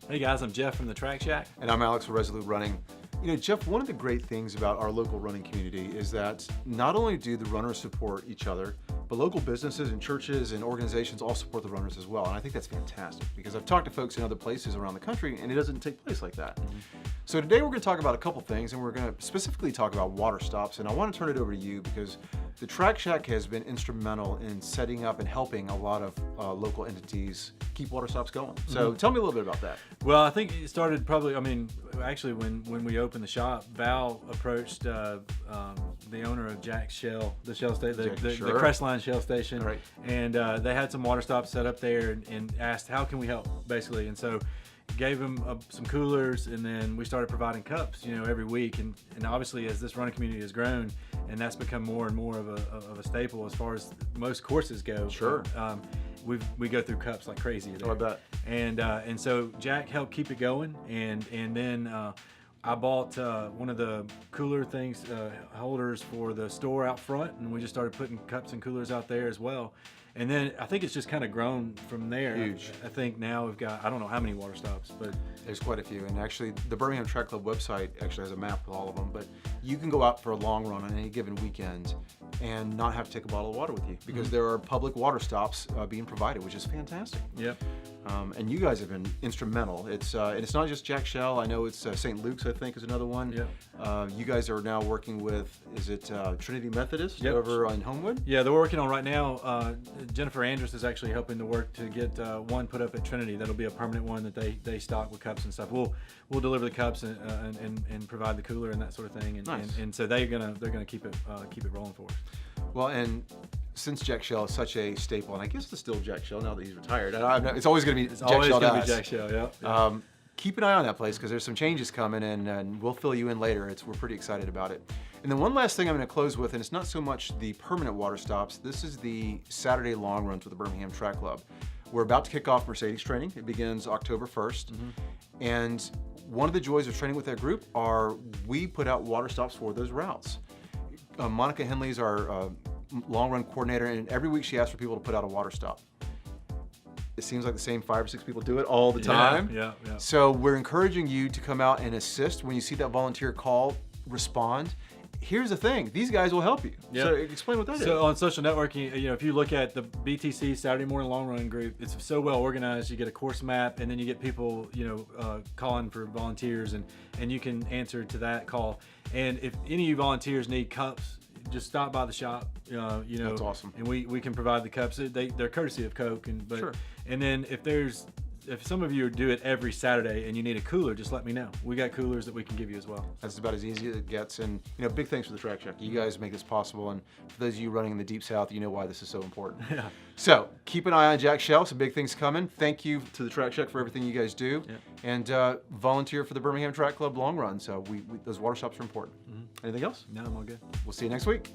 Hey guys, I'm Jeff from the Track Shack. And I'm Alex with Resolute Running. You know, Jeff, one of the great things about our local running community is that not only do the runners support each other, but local businesses and churches and organizations all support the runners as well. And I think that's fantastic because I've talked to folks in other places around the country and it doesn't take place like that. So today we're going to talk about a couple things, and we're going to specifically talk about water stops. And I want to turn it over to you because the Track Shack has been instrumental in setting up and helping a lot of local entities keep water stops going. So tell me a little bit about that. Well, I think it started probably, actually when we opened the shop, Val approached the owner of Jack's Shell, the Shell station, the Crestline Shell station, Right. And they had some water stops set up there and asked, how can we help, basically. And so gave them some coolers, and then we started providing cups, every week. And obviously, as this running community has grown, and that's become more and more of a staple as far as most courses go. Sure. We go through cups like crazy there. Oh, I bet. And so Jack helped keep it going, and then I bought one of the cooler things, holders for the store out front, and we just started putting cups and coolers out there as well. And then I think it's just kind of grown from there. Huge. I think now we've got, I don't know how many water stops, but There's quite a few. And actually, the Birmingham Track Club website actually has a map with all of them. But you can go out for a long run on any given weekend and not have to take a bottle of water with you because there are public water stops being provided, which is fantastic. Yep. And you guys have been instrumental. It's not just Jack Shell. I know it's St. Luke's, I think, is another one. Yep. You guys are now working with, is it Trinity Methodist Yep. over in Homewood? Yeah, they're working on right now. Jennifer Andrus is actually helping to work to get one put up at Trinity. That'll be a permanent one that they stock with cups and stuff. We'll deliver the cups and provide the cooler and that sort of thing. And, Nice. and so they're gonna keep it rolling for us. Well, and since Jack Shell is such a staple, and I guess it's still Jack Shell now that he's retired. It's always going to be Jack Shell. Always gonna be Jack Shell. Yeah. Keep an eye on that place because there's some changes coming, and we'll fill you in later. We're pretty excited about it. And then one last thing I'm going to close with, and it's not so much the permanent water stops. This is the Saturday long runs with the Birmingham Track Club. We're about to kick off Mercedes training. It begins October 1st. And one of the joys of training with that group are we put out water stops for those routes. Monica Henley is our long run coordinator, and every week she asks for people to put out a water stop. It seems like the same 5 or 6 people do it all the time. Yeah. So we're encouraging you to come out and assist. When you see that volunteer call, respond. Here's the thing, these guys will help you. Yeah. So explain what that is. So on social networking, if you look at the BTC Saturday Morning Long Run group, it's so well organized. You get a course map, and then you get people, calling for volunteers, and you can answer to that call. And if any of you volunteers need cups, just stop by the shop. That's awesome. And we can provide the cups. They're courtesy of Coke, Sure. And then if some of you do it every Saturday and you need a cooler, just let me know. We got coolers that we can give you as well. That's about as easy as it gets. And big thanks for the Track Shack. You guys make this possible. And for those of you running in the Deep South, you know why this is so important. Yeah. So keep an eye on Jack Shell. Some big things coming. Thank you to the Track Shack for everything you guys do. Yeah. And volunteer for the Birmingham Track Club long run. So those water stops are important. Anything else? No, I'm all good. We'll see you next week.